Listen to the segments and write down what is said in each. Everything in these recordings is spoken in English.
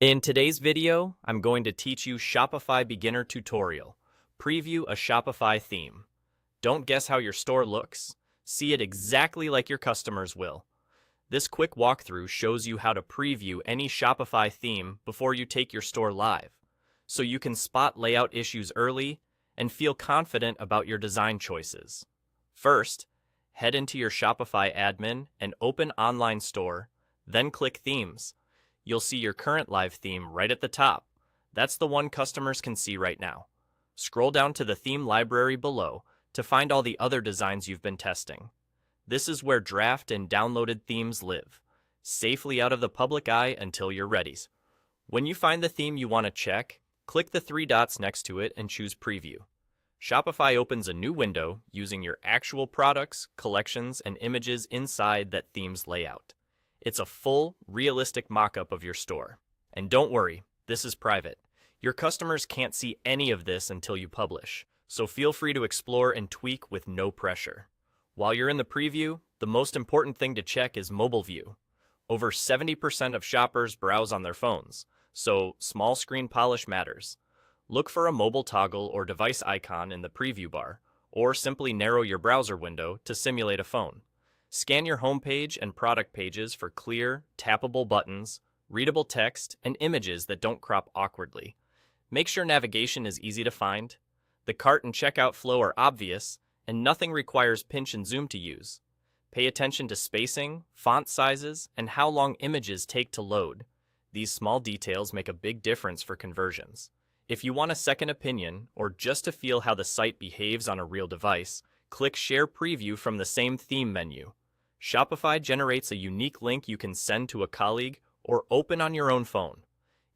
In today's video, I'm going to teach you Shopify Beginner Tutorial. Preview a Shopify theme. Don't guess how your store looks. See it exactly like your customers will. This quick walkthrough shows you how to preview any Shopify theme before you take your store live, so you can spot layout issues early and feel confident about your design choices. First, head into your Shopify admin and open Online Store, then click Themes. You'll see your current live theme right at the top. That's the one customers can see right now. Scroll down to the theme library below to find all the other designs you've been testing. This is where draft and downloaded themes live, safely out of the public eye until you're ready. When you find the theme you want to check, click the three dots next to it and choose Preview. Shopify opens a new window using your actual products, collections, and images inside that theme's layout. It's a full, realistic mock-up of your store. And don't worry, this is private. Your customers can't see any of this until you publish, so feel free to explore and tweak with no pressure. While you're in the preview, the most important thing to check is mobile view. Over 70% of shoppers browse on their phones, so small screen polish matters. Look for a mobile toggle or device icon in the preview bar, or simply narrow your browser window to simulate a phone. Scan your homepage and product pages for clear, tappable buttons, readable text, and images that don't crop awkwardly. Make sure navigation is easy to find. The cart and checkout flow are obvious, and nothing requires pinch and zoom to use. Pay attention to spacing, font sizes, and how long images take to load. These small details make a big difference for conversions. If you want a second opinion, or just to feel how the site behaves on a real device, click Share Preview from the same theme menu. Shopify generates a unique link you can send to a colleague or open on your own phone.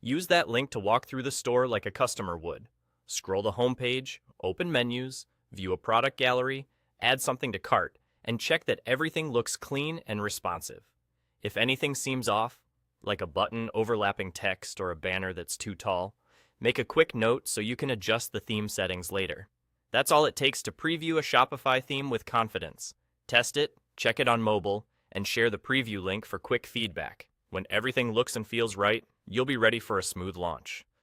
Use that link to walk through the store like a customer would. Scroll the homepage, open menus, view a product gallery, add something to cart, and check that everything looks clean and responsive. If anything seems off, like a button overlapping text or a banner that's too tall, make a quick note so you can adjust the theme settings later. That's all it takes to preview a Shopify theme with confidence. Test it, check it on mobile, and share the preview link for quick feedback. When everything looks and feels right, you'll be ready for a smooth launch.